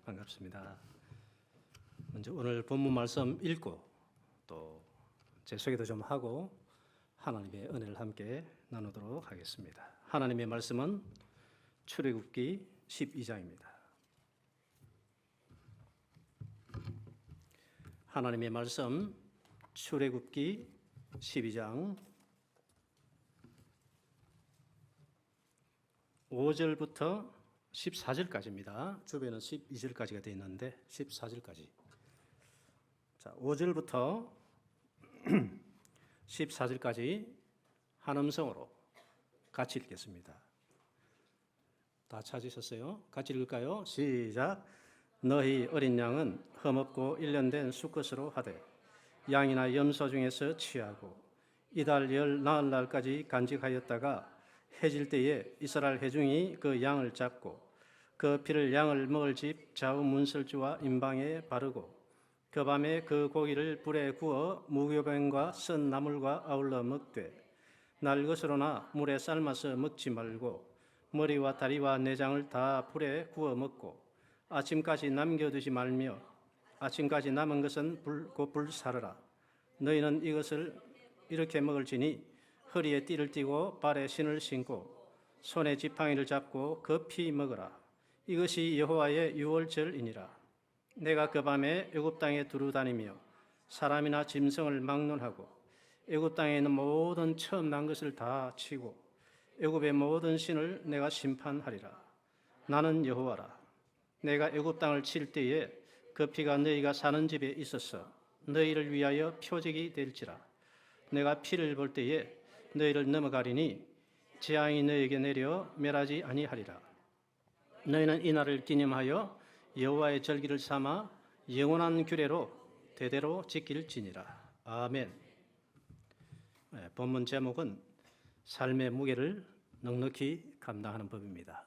반갑습니다. 먼저 오늘 본문 말씀 읽고 또 제 소개도 좀 하고 하나님의 은혜를 함께 나누도록 하겠습니다. 하나님의 말씀은 출애굽기 12장입니다. 하나님의 말씀 출애굽기 12장 5절부터 14절까지입니다. 주변은 12절까지가 되어 있는데 14절까지. 자, 5절부터 14절까지 한 음성으로 같이 읽겠습니다. 다 찾으셨어요? 같이 읽을까요? 시작. 너희 어린 양은 흠없고 1년 된 수컷으로 하되 양이나 염소 중에서 취하고 이달 열 나흘날까지 간직하였다가 해질 때에 이스라엘 회중이 그 양을 잡고 그 피를 양을 먹을 집 좌우 문설주와 임방에 바르고 그 밤에 그 고기를 불에 구워 무교병과 쓴 나물과 아울러 먹되 날 것으로나 물에 삶아서 먹지 말고 머리와 다리와 내장을 다 불에 구워 먹고 아침까지 남겨두지 말며 아침까지 남은 것은 곧 불사르라. 너희는 이것을 이렇게 먹을지니 허리에 띠를 띠고 발에 신을 신고 손에 지팡이를 잡고 급히 먹으라. 이것이 여호와의 유월절이니라. 내가 그 밤에 애굽 땅에 두루 다니며 사람이나 짐승을 막론하고 애굽 땅에 있는 모든 처음 난 것을 다 치고 애굽의 모든 신을 내가 심판하리라. 나는 여호와라. 내가 애굽 땅을 칠 때에 그 피가 너희가 사는 집에 있어서 너희를 위하여 표적이 될지라. 내가 피를 볼 때에 너희를 넘어가리니 재앙이 너희에게 내려 멸하지 아니하리라. 너희는 이 날을 기념하여 여호와의 절기를 삼아 영원한 규례로 대대로 지킬지니라. 아멘. 본문 제목은 삶의 무게를 넉넉히 감당하는 법입니다.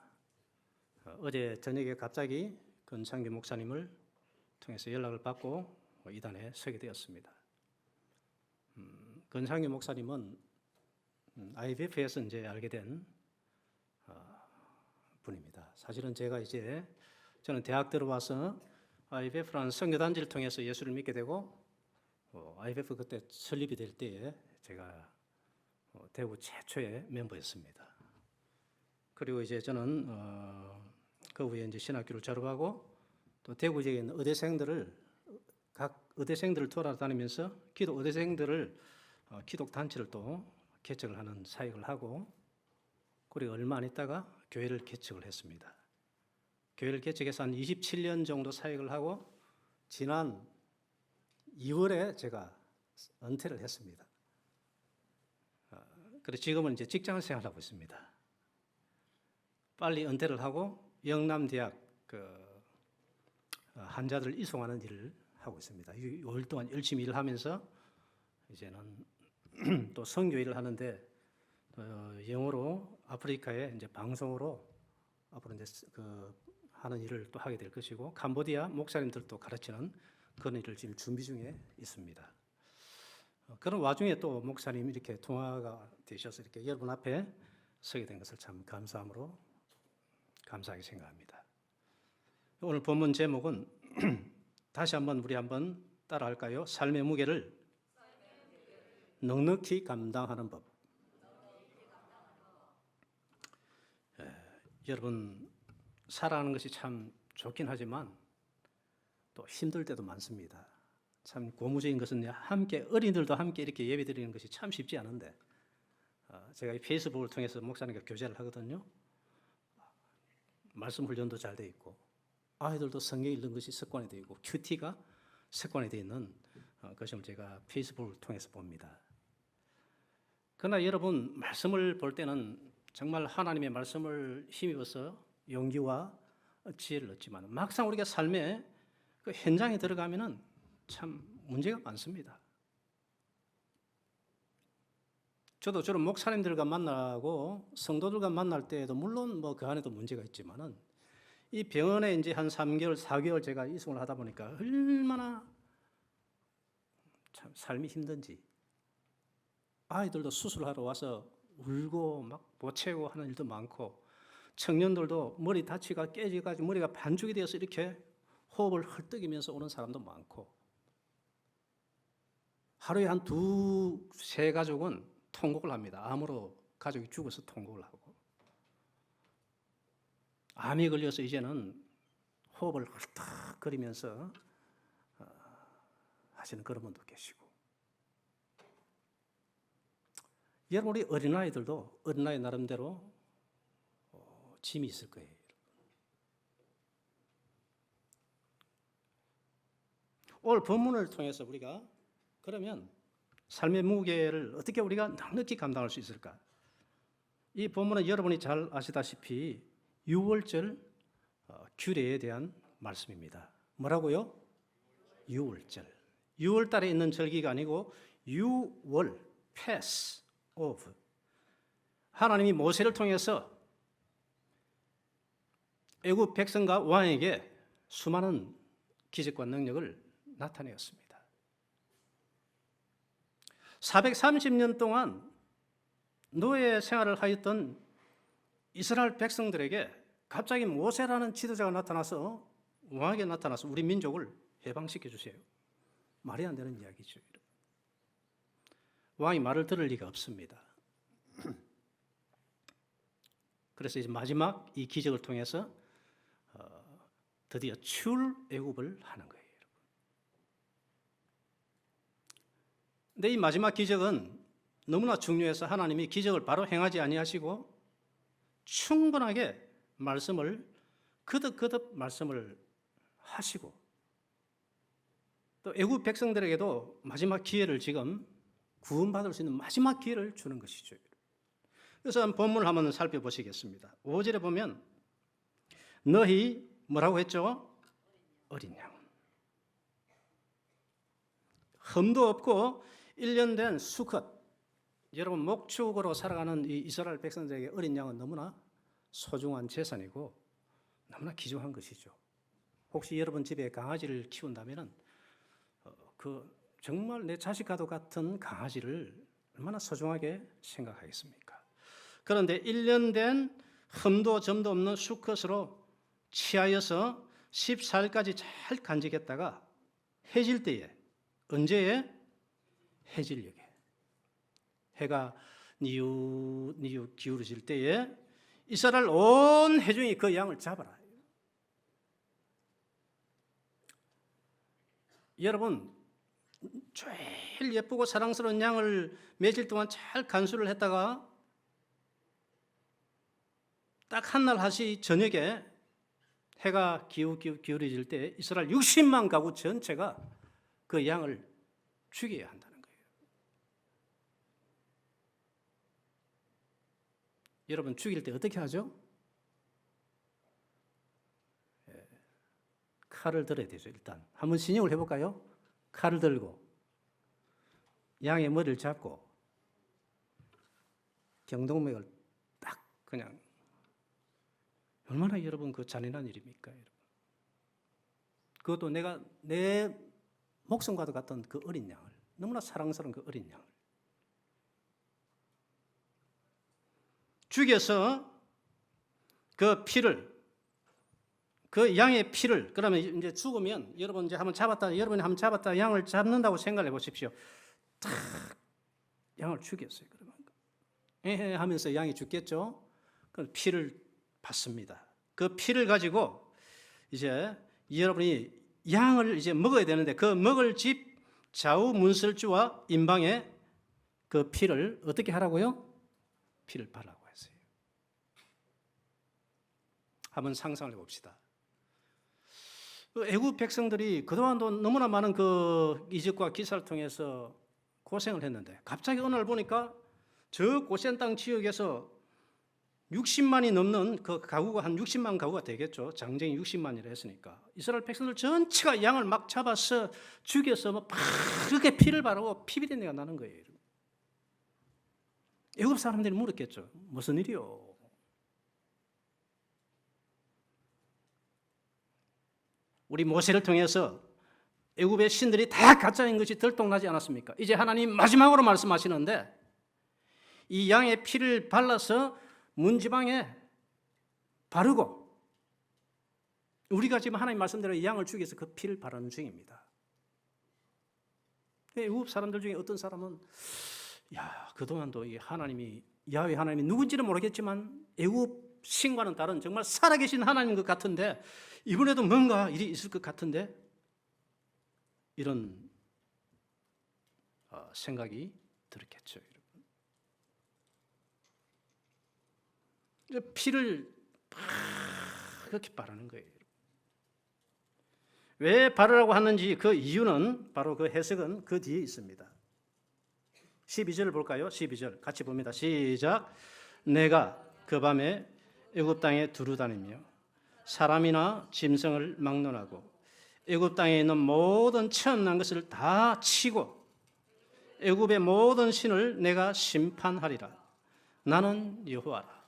어제 저녁에 갑자기 권창규 목사님을 통해서 연락을 받고 이단에 서게 되었습니다. 권창규 목사님은 IBF에서 이제 알게 된 분입니다. 사실은 저는 대학 들어와서 IBF라는 선교단지를 통해서 예수를 믿게 되고 IBF 그때 설립이 될 때에 제가 대구 최초의 멤버였습니다. 그리고 이제 저는 그 후에 이제 신학교를 졸업하고 또 대구 지역에 있는 각 의대생들을 돌아다니면서 기독 의대생들을 기독 단체를 또 개척을 하는 사역을 하고 그리고 얼마 안 있다가 교회를 개척을 했습니다. 교회를 개척해서 한 27년 정도 사역을 하고 지난 2월에 제가 은퇴를 했습니다. 그래서 지금은 이제 직장 생활하고 있습니다. 빨리 은퇴를 하고 영남대학 환자들을 이송하는 일을 하고 있습니다. 6월 동안 열심히 일을 하면서 이제는 또 선교 일을 하는데 영어로 아프리카에 이제 방송으로 앞으로 이제 하는 일을 또 하게 될 것이고 캄보디아 목사님들도 가르치는 그런 일을 지금 준비 중에 있습니다. 그런 와중에 또 목사님 이렇게 통화가 되셔서 이렇게 여러분 앞에 서게 된 것을 참 감사하게 생각합니다. 오늘 본문 제목은 다시 우리 한번 따라할까요? 삶의 무게를 넉넉히 감당하는 법. 여러분 살아가는 것이 참 좋긴 하지만 또 힘들 때도 많습니다. 참 고무적인 것은 함께 어린이들도 함께 이렇게 예배드리는 것이 참 쉽지 않은데 제가 이 페이스북을 통해서 목사님과 교제를 하거든요. 말씀 훈련도 잘 돼 있고 아이들도 성경 읽는 것이 습관이 되어 있고 큐티가 습관이 되어 있는 것을 제가 페이스북을 통해서 봅니다. 그러나 여러분 말씀을 볼 때는 정말 하나님의 말씀을 힘입어서 용기와 지혜를 얻지만 막상 우리가 삶의 그 현장에 들어가면은 참 문제가 많습니다. 저도 저런 목사님들과 만나고 성도들과 만날 때에도 물론 그 안에도 문제가 있지만은 이 병원에 이제 한 3개월, 4개월 제가 이송을 하다 보니까 얼마나 참 삶이 힘든지 아이들도 수술하러 와서 울고 막 보채고 하는 일도 많고 청년들도 머리 다치가 깨져가지고 머리가 반죽이 되어서 이렇게 호흡을 헐떡이면서 오는 사람도 많고, 하루에 한 2-3 가족은 통곡을 합니다. 암으로 가족이 죽어서 통곡을 하고, 암이 걸려서 이제는 호흡을 헐떡거리면서 하시는 그런 분도 계시고. 여러분, 우리 어린아이들도 어린아이 나름대로 짐이 있을 거예요. 오늘 본문을 통해서 우리가 그러면 삶의 무게를 어떻게 우리가 넉넉히 감당할 수 있을까? 이 본문은 여러분이 잘 아시다시피 6월절 규례에 대한 말씀입니다. 뭐라고요? 6월절. 6월 달에 있는 절기가 아니고 6월, pass of. 하나님이 모세를 통해서 애굽 백성과 왕에게 수많은 기적과 능력을 나타내었습니다. 430년 동안 노예 생활을 하였던 이스라엘 백성들에게 갑자기 모세라는 지도자가 나타나서 왕에게 나타나서 우리 민족을 해방시켜 주세요. 말이 안 되는 이야기죠. 왕이 말을 들을 리가 없습니다. 그래서 이제 마지막 이 기적을 통해서 드디어 출애굽을 하는 거예요. 근데 이 마지막 기적은 너무나 중요해서 하나님이 기적을 바로 행하지 아니하시고 충분하게 말씀을 거듭 말씀을 하시고, 또 애굽 백성들에게도 마지막 기회를, 지금 구원받을 수 있는 마지막 기회를 주는 것이죠. 그래서 본문을 한번 살펴보시겠습니다. 5절에 보면 너희 뭐라고 했죠? 어린 양, 흠도 없고 1년 된 수컷. 여러분, 목축으로 살아가는 이 이스라엘 백성들에게 어린 양은 너무나 소중한 재산이고 너무나 귀중한 것이죠. 혹시 여러분 집에 강아지를 키운다면 정말 내 자식과도 같은 강아지를 얼마나 소중하게 생각하겠습니까? 그런데 1년 된 흠도 점도 없는 수컷으로 취하여서 14일까지 잘 간직했다가 해질 때에, 언제에? 해질녘에, 해가 니웃니웃 기울어질 때에 이스라엘 온 회중이 그 양을 잡아라. 여러분, 제일 예쁘고 사랑스러운 양을 며칠 동안 잘 간수를 했다가 딱 한날 하시 저녁에 해가 기울어질 때 이스라엘 60만 가구 전체가 그 양을 죽여야 한다는 거예요. 여러분, 죽일 때 어떻게 하죠? 칼을 들어야 되죠. 일단 한번 신용을 해볼까요? 칼을 들고 양의 머리를 잡고 경동맥을 딱 그냥, 얼마나 여러분 그 잔인한 일입니까? 여러분. 그것도 내 목숨과도 같은 그 어린 양을, 너무나 사랑스러운 그 어린 양을 죽여서 그 피를, 그 양의 피를, 그러면 이제 죽으면 여러분이 한번 잡았다 양을 잡는다고 생각해 보십시오. 탁 양을 죽였어요. 그러면 에헤 하면서 양이 죽겠죠. 그 피를 받습니다. 그 피를 가지고 이제 여러분이 양을 이제 먹어야 되는데, 그 먹을 집 좌우 문설주와 임방에 그 피를 어떻게 하라고요? 피를 바르라고 했어요. 한번 상상을 해봅시다. 애굽 백성들이 그동안도 너무나 많은 그 이적과 기사를 통해서 고생을 했는데, 갑자기 어느 날 보니까 저 고센 땅 지역에서 60만이 넘는 그 가구가, 한 60만 가구가 되겠죠. 장정이 60만이라 했으니까 이스라엘 백성들 전체가 양을 막 잡아서 죽여서 뭐 바르게 피를 바르고 피비린내가 나는 거예요. 애굽 사람들이 물었겠죠. 무슨 일이요? 우리 모세를 통해서 애굽의 신들이 다 가짜인 것이 들통나지 않았습니까? 이제 하나님 마지막으로 말씀하시는데, 이 양의 피를 발라서 문지방에 바르고 우리가 지금 하나님 말씀대로 이 양을 죽여서 그 피를 바르는 중입니다. 애굽 사람들 중에 어떤 사람은 그동안도 이 하나님이 야훼 하나님이 누군지는 모르겠지만 애굽 신과는 다른 정말 살아계신 하나님인 것 같은데 이번에도 뭔가 일이 있을 것 같은데 이런 생각이 들었겠죠. 여러분. 피를 그렇게 바르는 거예요. 왜 바르라고 하는지 그 이유는 바로 그 해석은 그 뒤에 있습니다. 12절을 볼까요? 12절 같이 봅니다. 시작. 내가 그 밤에 애굽 땅에 두루 다니며 사람이나 짐승을 막론하고 애굽 땅에 있는 모든 처음 난 것을 다 치고 애굽의 모든 신을 내가 심판하리라. 나는 여호와라.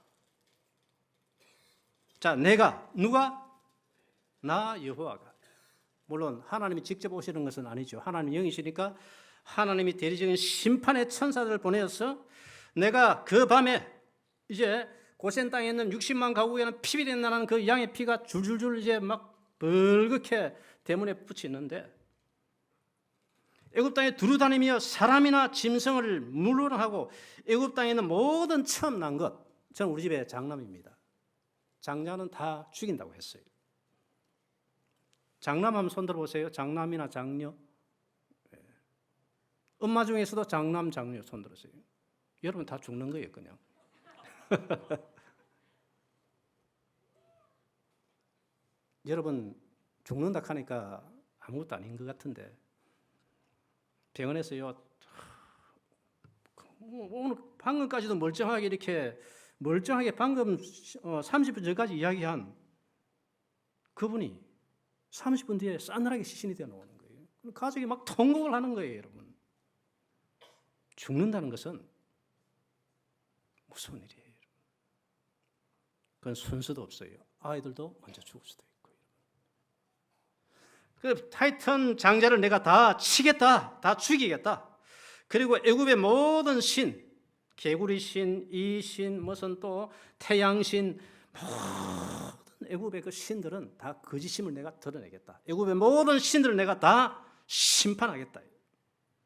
자, 내가 누가? 나 여호와가. 물론 하나님이 직접 오시는 것은 아니죠. 하나님 영이시니까 하나님이 대리적인 심판의 천사들을 보내어서 내가 그 밤에 이제 고센 땅에 있는 60만 가구에는 피비린내 나는 그 양의 피가 줄줄줄 이제 막 벌겋게 대문에 붙이는데 애굽 땅에 두루 다니며 사람이나 짐승을 물론하고 애굽 땅에 있는 모든 처음 난 것, 저는 우리 집에 장남입니다. 장자는 다 죽인다고 했어요. 장남 한번 손 들어보세요. 장남이나 장녀. 엄마 중에서도 장남, 장녀 손 들으세요. 여러분 다 죽는 거예요, 그냥. 여러분 죽는다 하니까 아무것도 아닌 것 같은데 병원에서요 오늘 방금까지도 멀쩡하게 방금 30분 전까지 이야기한 그분이 30분 뒤에 싸늘하게 시신이 되어 나오는 거예요. 가족이 막 통곡을 하는 거예요, 여러분. 죽는다는 것은 무서운 일이에요. 그건 순서도 없어요. 아이들도 먼저 죽을 수도 있고. 그 타이탄 장자를 내가 다 치겠다, 다 죽이겠다. 그리고 애굽의 모든 신, 개구리 신, 이 신, 무슨 또 태양 신, 모든 애굽의 그 신들은 다 거짓임을 내가 드러내겠다. 애굽의 모든 신들을 내가 다 심판하겠다.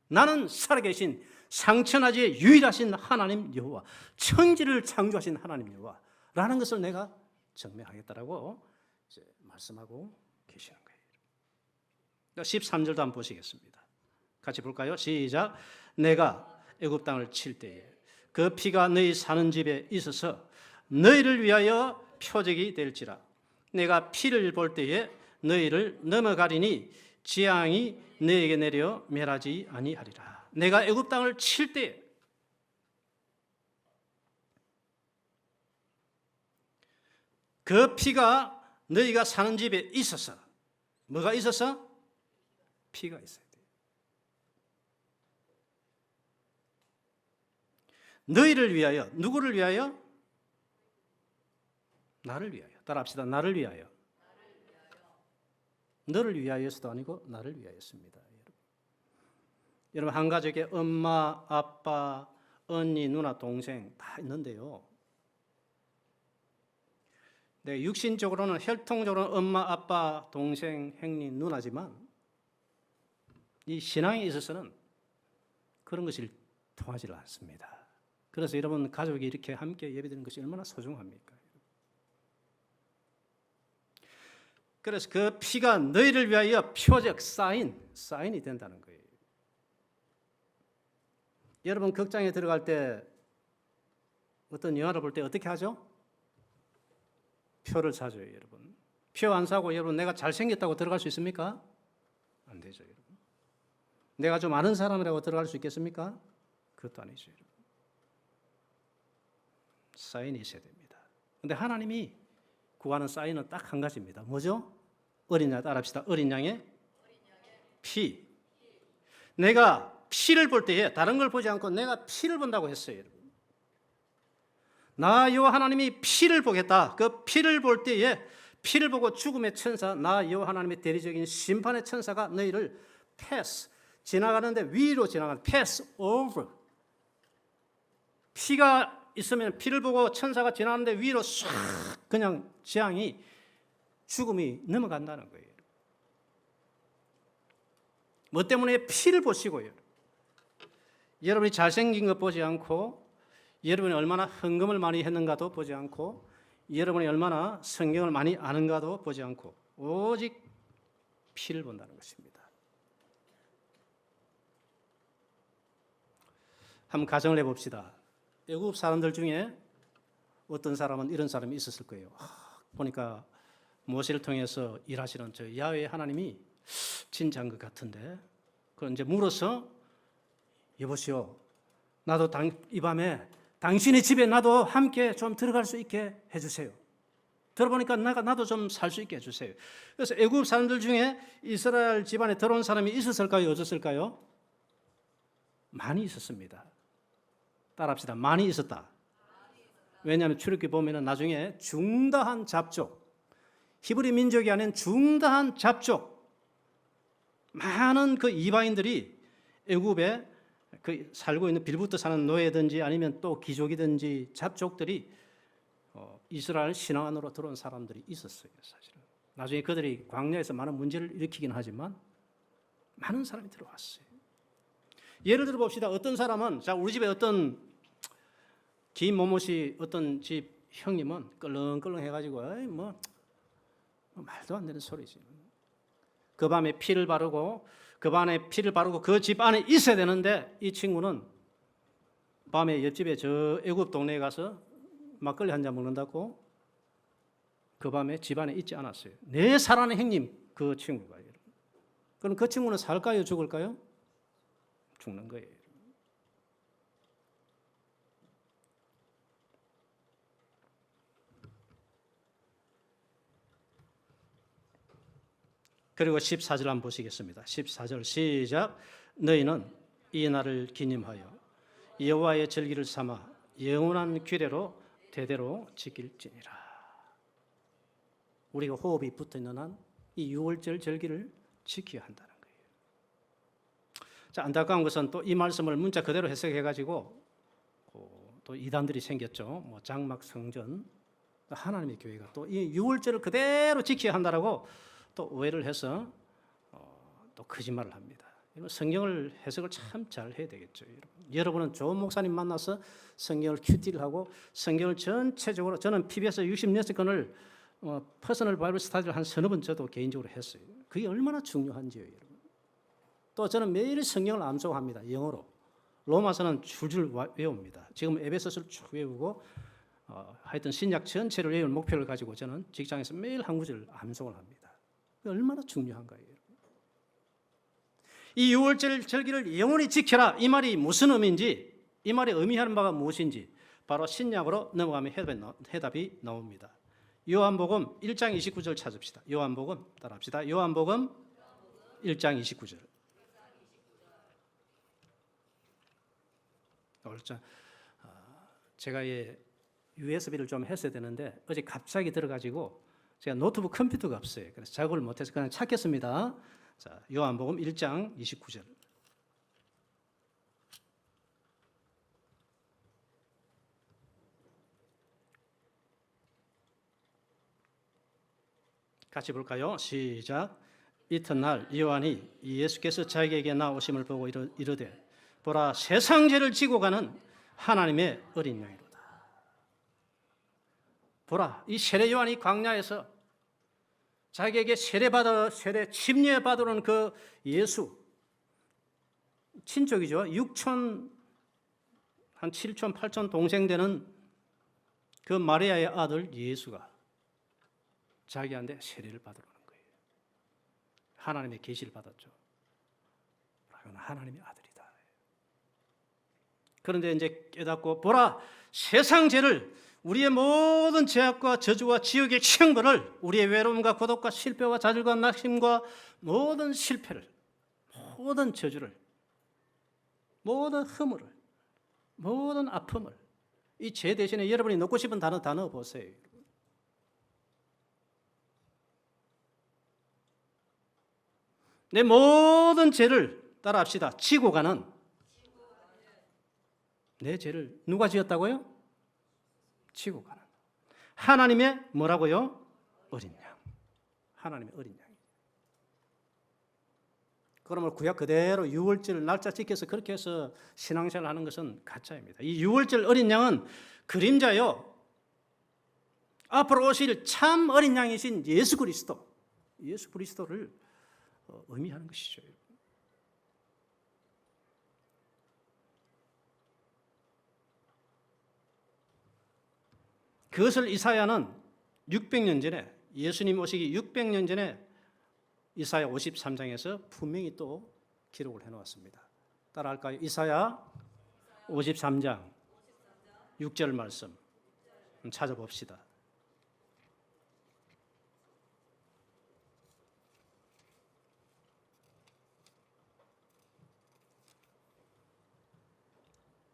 나는 살아계신 상천하지의 유일하신 하나님 여호와, 천지를 창조하신 하나님 여호와라는 것을 내가 증명하겠다라고 이제 말씀하고 계시는 거예요. 13절도 한번 보시겠습니다. 같이 볼까요? 시작. 내가 애굽 땅을 칠 때에 그 피가 너희 사는 집에 있어서 너희를 위하여 표적이 될지라. 내가 피를 볼 때에 너희를 넘어가리니 재앙이 너희에게 내려 멸하지 아니하리라. 내가 애굽 땅을 칠 때에 그 피가 너희가 사는 집에 있어서 뭐가 있어서? 피가 있어야 돼요. 너희를 위하여, 누구를 위하여? 나를 위하여. 따라합시다. 나를 위하여. 너를 위하여서도 아니고 나를 위하였습니다. 여러분 한 가족에 엄마, 아빠, 언니, 누나, 동생 다 있는데요. 네, 육신적으로는 혈통적으로는 엄마, 아빠, 동생, 형님, 누나지만 이 신앙에 있어서는 그런 것이 통하지 않습니다. 그래서 여러분 가족이 이렇게 함께 예배드리는 것이 얼마나 소중합니까? 그래서 그 피가 너희를 위하여 표적, 사인이 된다는 거예요. 여러분 극장에 들어갈 때 어떤 영화를 볼 때 어떻게 하죠? 표를 사줘요, 여러분. 표 안 사고 여러분 내가 잘생겼다고 들어갈 수 있습니까? 안 되죠, 여러분. 내가 좀 아는 사람이라고 들어갈 수 있겠습니까? 그것도 아니죠, 여러분. 사인이 있어야 됩니다. 그런데 하나님이 구하는 사인은 딱 한 가지입니다. 뭐죠? 어린 양, 따라합시다. 어린 양의 피. 내가 피를 볼 때에 다른 걸 보지 않고 내가 피를 본다고 했어요, 여러분. 나 여호와 하나님이 피를 보겠다. 그 피를 볼 때에 피를 보고 죽음의 천사, 나 여호와 하나님의 대리적인 심판의 천사가 너희를 지나가는데 위로 지나가는 패스 오버. 피가 있으면 피를 보고 천사가 지나가는데 위로 싹 그냥 재앙이 죽음이 넘어간다는 거예요. 뭐 때문에? 피를 보시고요. 여러분이 잘생긴 것 보지 않고, 여러분이 얼마나 헌금을 많이 했는가도 보지 않고, 여러분이 얼마나 성경을 많이 아는가도 보지 않고, 오직 피를 본다는 것입니다. 한번 가정을 해봅시다. 애굽 사람들 중에 어떤 사람은 이런 사람이 있었을 거예요. 보니까 모세를 통해서 일하시는 저 야훼 하나님이 진짜인 것 같은데, 그 이제 물어서, 여보시오, 나도 이 밤에 당신의 집에 나도 함께 좀 들어갈 수 있게 해주세요. 들어보니까 나도 좀 살 수 있게 해주세요. 그래서 애굽 사람들 중에 이스라엘 집안에 들어온 사람이 있었을까요? 없었을까요? 많이 있었습니다. 따라합시다. 많이 있었다. 왜냐하면 출애굽기 보면은 나중에 중다한 잡족, 히브리 민족이 아닌 중다한 잡족, 많은 그 이방인들이 애굽에 그 살고 있는 빌부터 사는 노예든지 아니면 또 귀족이든지 잡족들이 이스라엘 신앙 안으로 들어온 사람들이 있었어요. 사실은 나중에 그들이 광야에서 많은 문제를 일으키긴 하지만 많은 사람이 들어왔어요. 예를 들어 봅시다. 어떤 사람은, 자, 우리 집에 어떤 김모모씨 어떤 집 형님은 끌렁끌렁 해가지고 뭐 말도 안 되는 소리지. 그 밤에 피를 바르고 그 집 안에 있어야 되는데, 이 친구는 밤에 옆집에 저 애굽 동네에 가서 막걸리 한 잔 먹는다고 그 밤에 집 안에 있지 않았어요. 내 사랑하는 형님, 그 친구가. 그럼 그 친구는 살까요, 죽을까요? 죽는 거예요. 그리고 14절 한번 보시겠습니다. 14절 시작. 너희는 이 날을 기념하여 여호와의 절기를 삼아 영원한 규례로 대대로 지킬지니라. 우리가 호흡이 붙어있는 한 이 6월절 절기를 지켜야 한다는 거예요. 자, 안타까운 것은 또 이 말씀을 문자 그대로 해석해가지고 또 이단들이 생겼죠. 뭐 장막 성전, 하나님의 교회가 또 이 6월절을 그대로 지켜야 한다라고 또 오해를 해서 또 거짓말을 합니다. 성경을 해석을 참 잘 해야 되겠죠. 여러분은 좋은 목사님 만나서 성경을 큐티를 하고 성경을 전체적으로, 저는 PBS 66건을 퍼스널 바이블 스타디를 한 서너 번 저도 개인적으로 했어요. 그게 얼마나 중요한지요, 여러분. 또 저는 매일 성경을 암송합니다. 영어로. 로마서는 줄줄 외웁니다. 지금 에베소서를 쭉 외우고 하여튼 신약 전체를 외울 목표를 가지고 저는 직장에서 매일 한 구절 암송을 합니다. 얼마나 중요한가요? 이 6월절 절기를 영원히 지켜라, 이 말이 무슨 의미인지, 이 말이 의미하는 바가 무엇인지 바로 신약으로 넘어가면 해답이 나옵니다. 요한복음 1장 29절 찾읍시다. 요한복음 따라합시다. 요한복음 1장 29절. 제가 USB를 좀 했어야 되는데 어제 갑자기 들어가지고 제가 노트북 컴퓨터가 없어요. 그래서 작업을 못해서 그냥 찾겠습니다. 자, 요한복음 1장 29절. 같이 볼까요? 시작. 이튿날 요한이 예수께서 자기에게 나오심을 보고 이르되 보라, 세상 죄를 지고 가는 하나님의 어린 양이로다. 보라, 이 세례 요한이 광야에서 자기에게 세례 침례 받으러 그 예수, 친족이죠. 6천, 한 7천, 8천 동생 되는 그 마리아의 아들 예수가 자기한테 세례를 받으러 오는 거예요. 하나님의 계시를 받았죠. 하나님의 아들이다. 그런데 이제 깨닫고 보라, 세상 죄를, 우리의 모든 죄악과 저주와 지옥의 형벌을, 우리의 외로움과 고독과 실패와 좌절과 낙심과 모든 실패를, 모든 저주를, 모든 허물을, 모든 아픔을, 이 죄 대신에 여러분이 넣고 싶은 단어 다 넣어보세요. 내 모든 죄를 따라합시다. 지고 가는, 내 죄를 누가 지었다고요? 지고 가는 하나님의 뭐라고요? 어린 양. 하나님의 어린 양이에요. 그러면 구약 그대로 유월절 날짜 지켜서 그렇게 해서 신앙생활 하는 것은 가짜입니다. 이 유월절 어린 양은 그림자요, 앞으로 오실 참 어린 양이신 예수 그리스도를 의미하는 것이죠. 그것을 이사야는 600년 전에, 예수님 오시기 600년 전에 이사야 53장에서 분명히 또 기록을 해놓았습니다. 따라할까요? 이사야 53장 6절 말씀 찾아봅시다.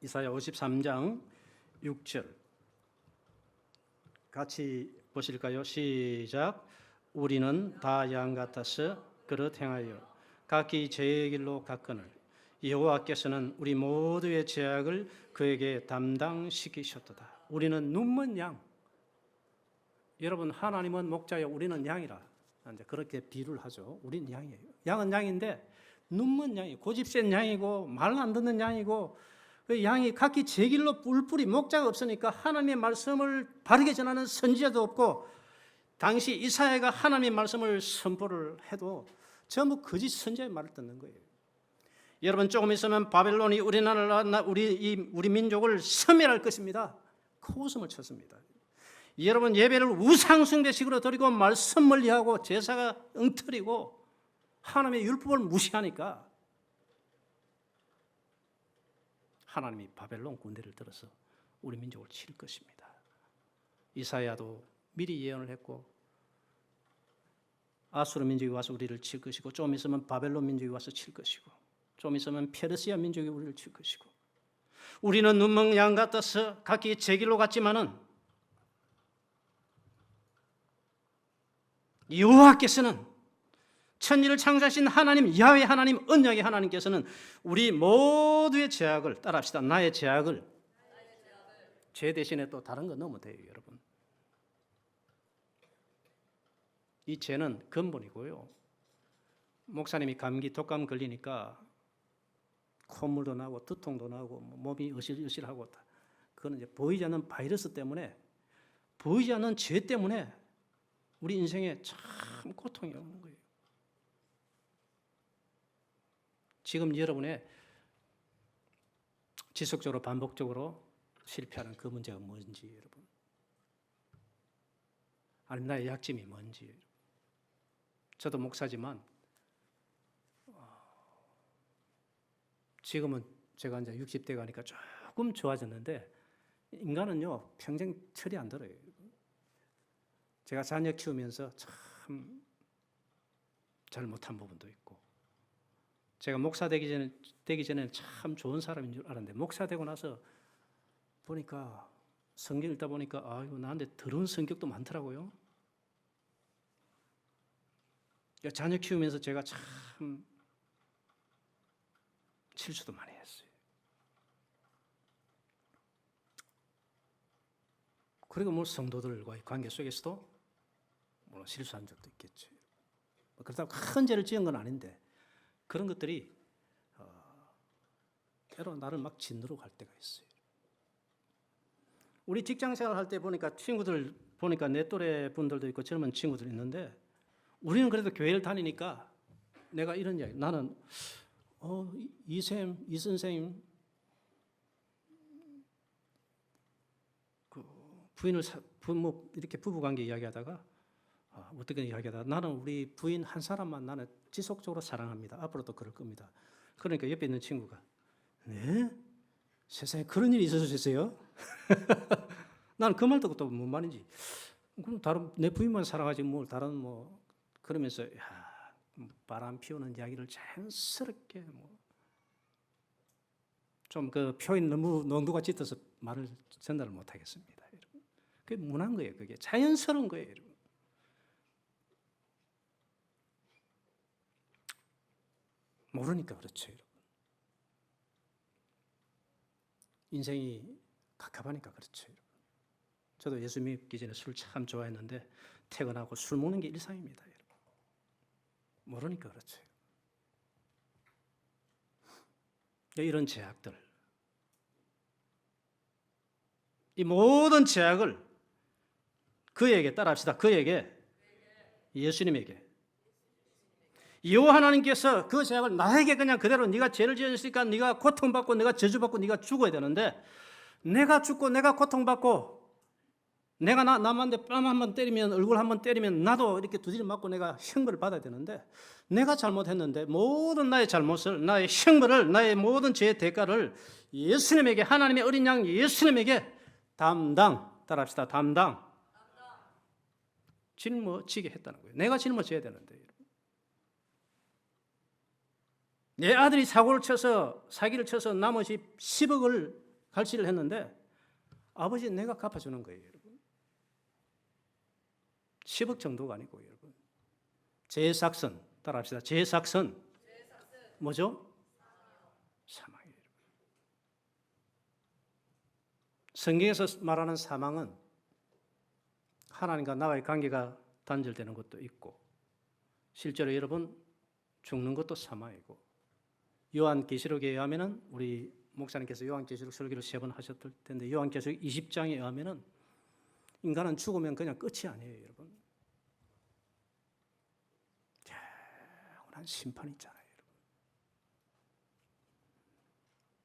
이사야 53장 6절 같이 보실까요? 시작. 우리는 다 양 같아서 그릇 행하여 각기 제 길로 갔거늘 여호와께서는 우리 모두의 죄악을 그에게 담당시키셨도다. 우리는 눈먼 양. 여러분, 하나님은 목자요, 우리는 양이라 이제 그렇게 비유를 하죠. 우리는 양이에요. 양은 양인데 눈먼 양이, 고집센 양이고 말 안 듣는 양이고, 그 양이 각기 제 길로 뿔뿔이, 목자가 없으니까 하나님의 말씀을 바르게 전하는 선지자도 없고, 당시 이사야가 하나님의 말씀을 선포를 해도 전부 거짓 선지자의 말을 듣는 거예요. 여러분, 조금 있으면 바벨론이 우리 민족을 섬멸할 것입니다. 코웃음을 쳤습니다. 여러분, 예배를 우상숭배식으로 드리고 말씀 멀리하고 제사가 엉터리고 하나님의 율법을 무시하니까 하나님이 바벨론 군대를 들어서 우리 민족을 칠 것입니다. 이사야도 미리 예언을 했고, 아수르 민족이 와서 우리를 칠 것이고, 좀 있으면 바벨론 민족이 와서 칠 것이고, 좀 있으면 페르시아 민족이 우리를 칠 것이고, 우리는 눈먼 양 같아서 각기 제 길로 갔지만은 여호와께서는, 천지를 창조하신 하나님 야훼 하나님, 언약의 하나님께서는 우리 모두의 죄악을, 따라합시다, 나의 죄악을, 죄 대신에 또 다른 거 넣으면 돼요. 여러분, 이 죄는 근본이고요. 목사님이 감기, 독감 걸리니까 콧물도 나고 두통도 나고 몸이 으실으실하고, 그거는 이제 보이지 않는 바이러스 때문에, 보이지 않는 죄 때문에 우리 인생에 참 고통이 오는 거예요. 지금 여러분의 지속적으로 반복적으로 실패하는 그 문제가 뭔지, 여러분, 아니면 나의 약점이 뭔지. 저도 목사지만 지금은 제가 이제 60대 가니까 조금 좋아졌는데, 인간은요 평생 철이 안 들어요. 제가 자녀 키우면서 참 잘못한 부분도 있고, 제가 목사 되기 전에는 참 좋은 사람인 줄 알았는데, 목사 되고 나서 보니까, 성경 읽다 보니까, 아이고, 나한테 더러운 성격도 많더라고요. 자녀 키우면서 제가 참 실수도 많이 했어요. 그리고 뭐 성도들과의 관계 속에서도 물론 실수한 적도 있겠죠. 그렇다고 큰 죄를 지은 건 아닌데, 그런 것들이 때로 나를 막 짓누르고 갈 때가 있어요. 우리 직장생활 할 때 보니까, 친구들 보니까 내 또래 분들도 있고 젊은 친구들 있는데, 우리는 그래도 교회를 다니니까 내가 이런 이야기, 나는 이 선생님 그 부인을 부모 이렇게 부부관계 이야기하다가, 어떻게 이야기하다가, 나는 우리 부인 한 사람만 나는 지속적으로 사랑합니다. 앞으로도 그럴 겁니다. 그러니까 옆에 있는 친구가, 네? 세상에 그런 일이 있으셨어요? 나는 그 말 듣고 또 뭔 말인지, 그럼 다른 내 부인만 사랑하지 뭘 다른 뭐, 그러면서 바람 피우는 이야기를 자연스럽게 좀 그 표현 너무 농도가 짙어서 말을 전달을 못 하겠습니다. 그게 문화인 거예요. 그게 자연스러운 거예요, 여러분. 모르니까 그렇죠, 여러분. 인생이 갑갑하니까 그렇죠, 여러분. 저도 예수 믿기 전에 술 참 좋아했는데 퇴근하고 술 먹는 게 일상입니다, 여러분. 모르니까 그렇죠. 이런 제약들, 이 모든 제약을 그에게 따라합시다. 그에게, 예수님에게. 여호와 하나님께서 그 제약을 나에게 그냥 그대로 네가 죄를 지었으니까 네가 고통받고 네가 저주받고 네가 죽어야 되는데, 내가 죽고 내가 고통받고 내가 남한테 뺨 한 번 때리면, 얼굴 한 번 때리면 나도 이렇게 두드려 맞고 내가 형벌을 받아야 되는데, 내가 잘못했는데 모든 나의 잘못을, 나의 형벌을, 나의 모든 죄의 대가를 예수님에게, 하나님의 어린 양 예수님에게 따라합시다. 짊어지게 했다는 거예요. 내가 짊어져야 되는데. 내 아들이 사기를 쳐서 나머지 10억을 갈취를 했는데, 아버지 내가 갚아주는 거예요, 여러분. 10억 정도가 아니고, 여러분. 제삭선, 따라합시다. 제삭선. 뭐죠? 사망이에요. 성경에서 말하는 사망은 하나님과 나와의 관계가 단절되는 것도 있고, 실제로 여러분 죽는 것도 사망이고, 요한계시록에 의하면은, 우리 목사님께서 요한계시록 설교를 3번 하셨을 텐데, 요한계시록 20장에 의하면은 인간은 죽으면 그냥 끝이 아니에요, 여러분. 영원한 심판이 있잖아요, 여러분.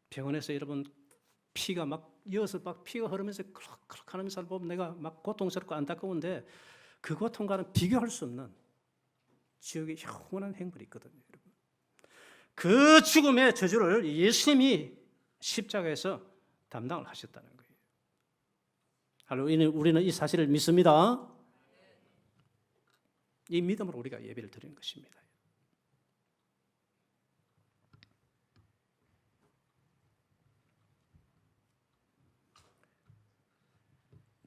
병원에서 여러분 피가 막 이어서 막 피가 흐르면서 클럭클럭 하는 사람 보면 내가 막 고통스럽고 안타까운데, 그 고통과는 비교할 수 없는 지옥의 영원한 행벌이 있거든요, 여러분. 그 죽음의 저주를 예수님이 십자가에서 담당을 하셨다는 거예요. 우리는 이 사실을 믿습니다. 이 믿음으로 우리가 예배를 드리는 것입니다.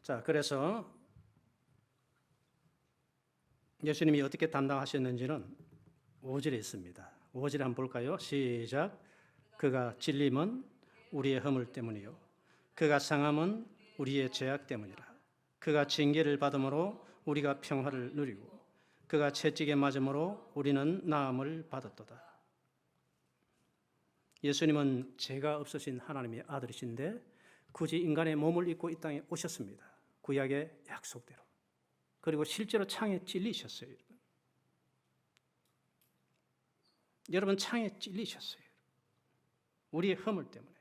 자, 그래서 예수님이 어떻게 담당하셨는지는 5절에 있습니다. 5절에 한번 볼까요? 시작. 그가 찔림은 우리의 허물 때문이요, 그가 상함은 우리의 죄악 때문이라. 그가 징계를 받음으로 우리가 평화를 누리고, 그가 채찍에 맞음으로 우리는 나음을 받았도다. 예수님은 죄가 없으신 하나님의 아들이신데 굳이 인간의 몸을 입고 이 땅에 오셨습니다. 구약의 약속대로. 그리고 실제로 창에 찔리셨어요. 여러분 창에 찔리셨어요. 우리의 허물 때문에.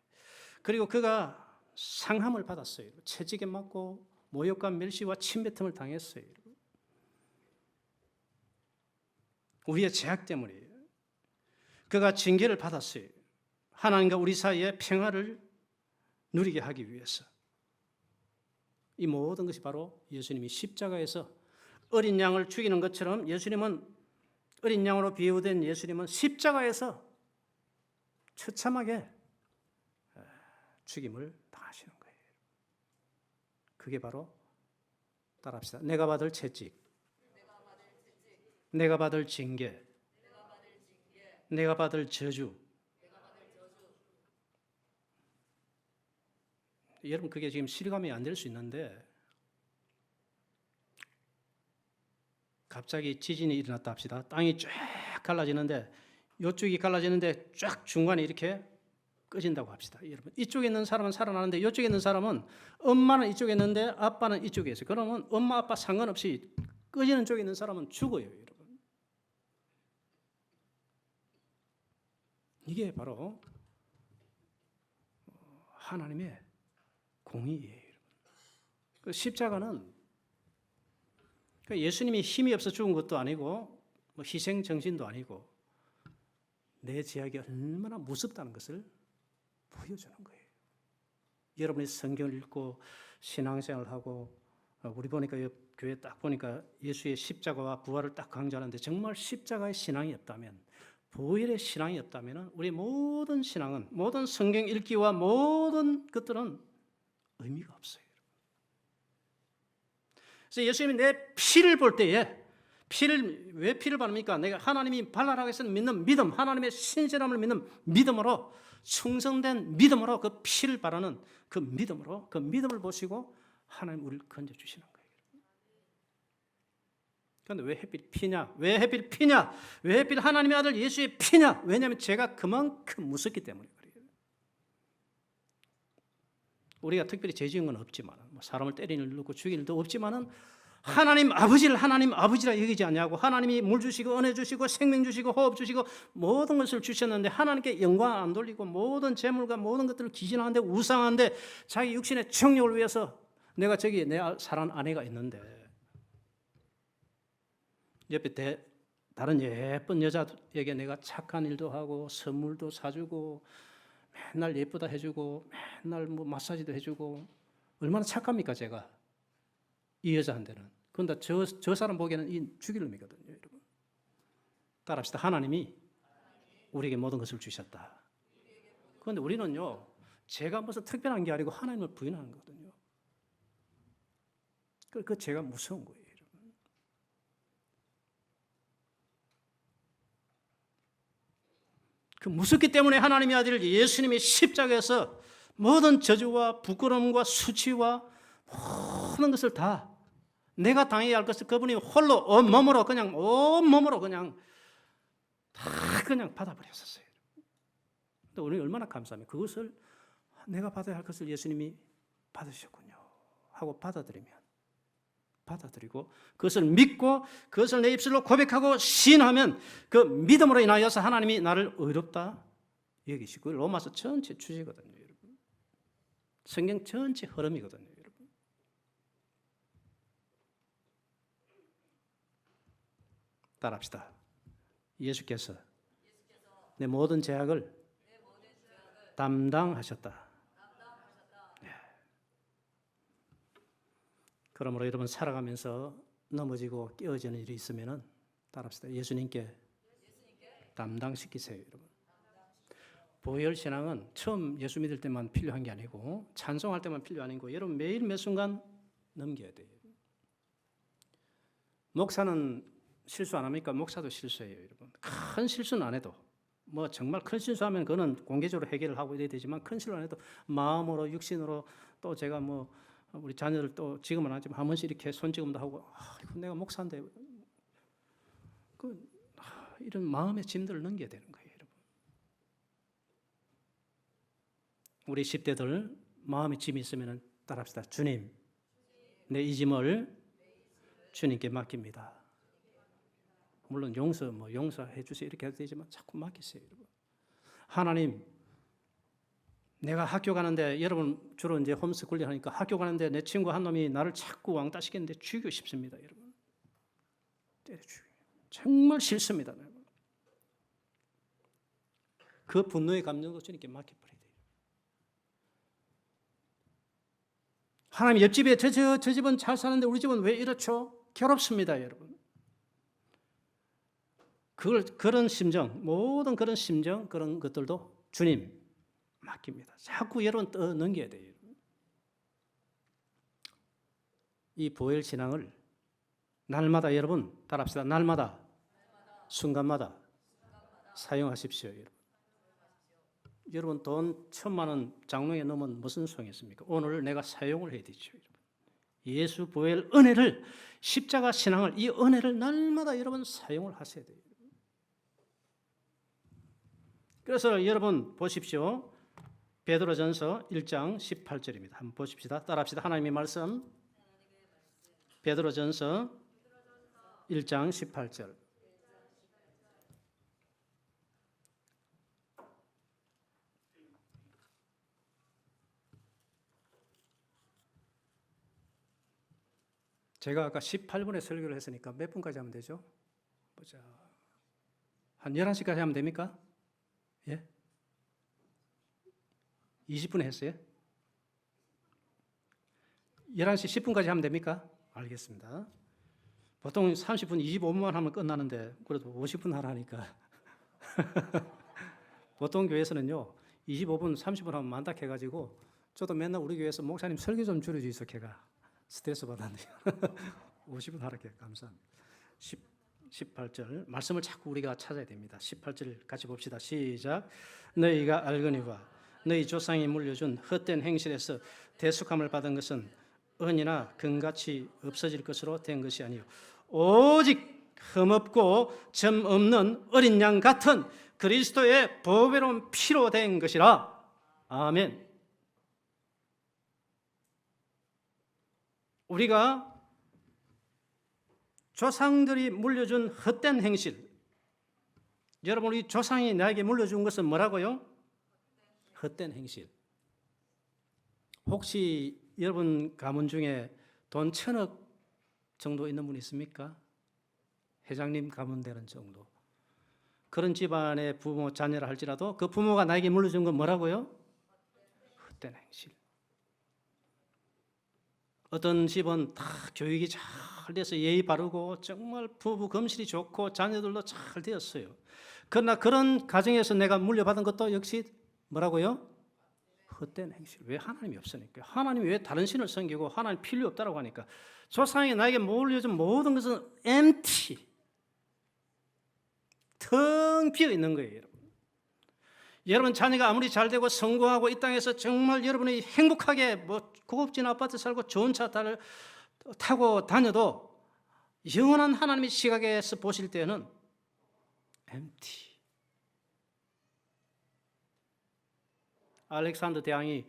그리고 그가 상함을 받았어요. 채찍에 맞고 모욕과 멸시와 침뱉음을 당했어요. 우리의 죄악 때문이에요. 그가 징계를 받았어요. 하나님과 우리 사이에 평화를 누리게 하기 위해서. 이 모든 것이 바로 예수님이 십자가에서 어린 양을 죽이는 것처럼, 예수님은 어린 양으로 비유된 예수님은 십자가에서 처참하게 죽임을 당하시는 거예요. 그게 바로, 따라합시다. 내가 받을 채찍, 내가 받을 징계, 내가 받을 저주. 여러분 그게 지금 실감이 안 될 수 있는데, 갑자기 지진이 일어났다 합시다. 땅이 쫙 갈라지는데, 이쪽이 갈라지는데 쫙 중간에 이렇게 꺼진다고 합시다. 여러분 이쪽에 있는 사람은 살아나는데, 이쪽에 있는 사람은, 엄마는 이쪽에 있는데 아빠는 이쪽에 있어요. 그러면 엄마 아빠 상관없이 꺼지는 쪽에 있는 사람은 죽어요, 여러분. 이게 바로 하나님의 공의예요. 그 십자가는 예수님이 힘이 없어 죽은 것도 아니고, 희생 정신도 아니고, 내 죄악이 얼마나 무섭다는 것을 보여주는 거예요. 여러분이 성경을 읽고 신앙생활을 하고, 우리 보니까 교회 딱 보니까 예수의 십자가와 부활을 딱 강조하는데, 정말 십자가의 신앙이 없다면, 보혈의 신앙이 없다면 우리 모든 신앙은, 모든 성경 읽기와 모든 것들은 의미가 없어요. 그래서 예수님이 내 피를 볼 때에, 왜 피를 바릅니까? 내가 하나님이 발랄하게 해서는 믿는 믿음, 하나님의 신실함을 믿는 믿음으로, 충성된 믿음으로, 그 피를 바라는 그 믿음으로, 그 믿음을 보시고 하나님 우리를 건져주시는 거예요. 그런데 왜 하필 피냐? 왜 하필 피냐? 왜 하필 하나님의 아들 예수의 피냐? 왜냐하면 제가 그만큼 무섭기 때문에 그래요. 우리가 특별히 죄 지은 건 없지만, 뭐 사람을 때리는 일 없고 죽이는 일도 없지만은 하나님 아버지를 하나님 아버지라 여기지 않냐고. 하나님이 물 주시고 은혜 주시고 생명 주시고 호흡 주시고 모든 것을 주셨는데 하나님께 영광 안 돌리고 모든 재물과 모든 것들을 기신하는데 우상한데 자기 육신의 정욕을 위해서 내가 저기 내 사랑하는 아내가 있는데 옆에 다른 예쁜 여자에게 내가 착한 일도 하고 선물도 사주고 맨날 예쁘다 해주고 맨날 뭐 마사지도 해주고 얼마나 착합니까 제가 이 여자한테는. 그런데 저 사람 보기에는 이 죽일 놈이거든요. 여러분 따라합시다. 하나님이 우리에게 모든 것을 주셨다. 그런데 우리는요 제가 무슨 특별한 게 아니고 하나님을 부인하는 거거든요. 그 제가 무서운 거예요. 여러분. 그 무섭기 때문에 하나님의 아들 예수님이 십자가에서 모든 저주와 부끄러움과 수치와 모든 것을 다 내가 당해야 할 것을 그분이 홀로 온몸으로 그냥 다 그냥 받아버렸었어요. 근데 우리는 얼마나 감사하면 그것을 내가 받아야 할 것을 예수님이 받으셨군요 하고 받아들이고 그것을 믿고 그것을 내 입술로 고백하고 시인하면 그 믿음으로 인하여서 하나님이 나를 의롭다 여기시고 로마서 전체 주제거든요. 여러분. 성경 전체 흐름이거든요. 따라합시다. 예수께서 내 모든 죄악을 담당하셨다. 네. 그러므로 여러분 살아가면서 넘어지고 깨어지는 일이 있으면 따라합시다. 예수님께 담당시키세요. 여러분. 보혈신앙은 처음 예수 믿을 때만 필요한 게 아니고 찬송할 때만 필요 아니고 여러분 매일 매 순간 넘겨야 돼요. 목사는 실수 안 합니까? 목사도 실수해요, 여러분. 큰 실수는 안 해도 뭐 정말 큰 실수하면 그거는 공개적으로 해결을 하고 이래야 되지만 큰 실수 안 해도 마음으로 육신으로 또 제가 뭐 우리 자녀들 또 지금은 하지만 한 번씩 이렇게 손찌검도 하고 내가 목사인데 이런 마음의 짐들을 넘겨야 되는 거예요, 여러분. 우리 10대들 마음의 짐이 있으면 따라합시다. 주님, 내 이 짐을 주님께 맡깁니다. 물론 용서해 주세요 이렇게 해도 되지만 자꾸 맡기세요. 여러분. 하나님, 내가 학교 가는데 여러분 주로 이제 홈스쿨링 하니까 학교 가는데 내 친구 한 놈이 나를 자꾸 왕따 시키는데 죽이고 싶습니다, 여러분. 때려 죽여. 정말 싫습니다, 여러분. 그 분노의 감정도 주님께 맡겨버려야 돼요. 하나님 옆집에 저 집은 잘 사는데 우리 집은 왜 이렇죠? 괴롭습니다, 여러분. 그런 심정, 모든 그런 심정, 그런 것들도 주님 맡깁니다. 자꾸 여러분 넘겨야 돼요. 이 보혈 신앙을 날마다 여러분 따라합시다. 날마다 순간마다 사용하십시오, 여러분. 여러분 돈 1,000만 원 장롱에 넣으면 무슨 소용이 있습니까? 오늘 내가 사용을 해야 되죠, 여러분. 예수 보혈 은혜를 십자가 신앙을 이 은혜를 날마다 여러분 사용을 하셔야 돼요. 그래서 여러분 보십시오. 베드로전서 1장 18절입니다. 한번 보십시다. 따라합시다. 하나님의 말씀. 베드로전서 1장 18절. 제가 아까 18분에 설교를 했으니까 몇 분까지 하면 되죠? 보자. 한 11시까지 하면 됩니까? 예? 20분에 했어요? 11시 10분까지 하면 됩니까? 알겠습니다. 보통 30분, 25분만 하면 끝나는데 그래도 50분 하라니까. 보통 교회에서는요 25분, 30분 하면 많다 해가지고 저도 맨날 우리 교회에서 목사님 설교 좀 줄여주이소 걔가 스트레스 받았네요. 50분 하라게 감사합니다. 18절 말씀을 자꾸 우리가 찾아야 됩니다. 18절 같이 봅시다. 시작. 너희가 알거니와 너희 조상이 물려준 헛된 행실에서 대속함을 받은 것은 은이나 금같이 없어질 것으로 된 것이 아니요 오직 흠없고 점 없는 어린 양 같은 그리스도의 보배로운 피로 된 것이라. 아멘. 우리가 조상들이 물려준 헛된 행실, 여러분 우리 조상이 나에게 물려준 것은 뭐라고요? 헛된 행실. 혹시 여러분 가문 중에 돈 1,000억 정도 있는 분 있습니까? 회장님 가문 되는 정도. 그런 집안의 부모 자녀라 할지라도 그 부모가 나에게 물려준 건 뭐라고요? 헛된 행실. 어떤 집은 다 교육이 잘 돼서 예의 바르고 정말 부부 금실이 좋고 자녀들도 잘 되었어요. 그러나 그런 가정에서 내가 물려받은 것도 역시 뭐라고요? 헛된 행실. 왜? 하나님이 없으니까. 하나님이 왜 다른 신을 섬기고 하나님 필요 없다고 하니까. 조상이 나에게 물려준 모든 것은 empty, 텅 비어 있는 거예요. 여러분. 여러분 자녀가 아무리 잘 되고 성공하고 이 땅에서 정말 여러분이 행복하게 뭐 고급진 아파트 살고 좋은 차 타고 다녀도 영원한 하나님의 시각에서 보실 때는 empty. 알렉산더 대왕이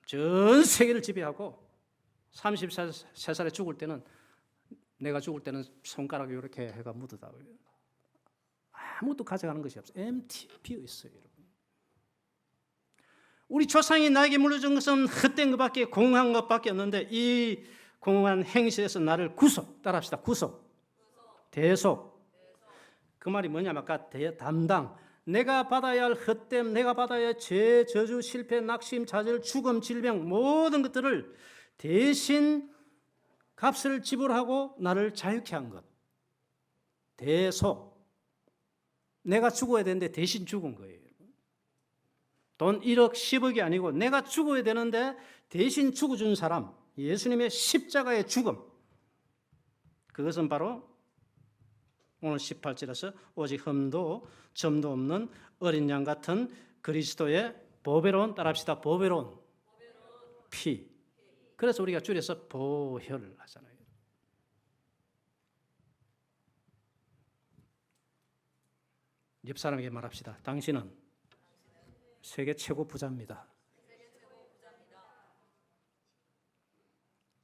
전 세계를 지배하고 33살에 죽을 때는 내가 죽을 때는 손가락이 이렇게 해가 묻었다. 아무것도 가져가는 것이 없어요. empty, 비어 있어요, 여러분. 우리 조상이 나에게 물려준 것은 헛된 것밖에 공허한 것밖에 없는데 이 공허한 행실에서 나를 따라합시다. 대속. 그 말이 뭐냐면 아까 담당. 내가 받아야 할 헛됨, 내가 받아야 할 죄, 저주, 실패, 낙심, 좌절, 죽음, 질병 모든 것들을 대신 값을 지불하고 나를 자유케 한 것. 대속. 내가 죽어야 되는데 대신 죽은 거예요. 돈 1억, 10억이 아니고 내가 죽어야 되는데 대신 죽어준 사람, 예수님의 십자가의 죽음. 그것은 바로 오늘 18절에서 오직 흠도 점도 없는 어린 양 같은 그리스도의 보배로운, 따라합시다. 보배로운 피. 그래서 우리가 줄여서 보혈을 하잖아요. 옆 사람에게 말합시다. 당신은 세계 최고 부자입니다.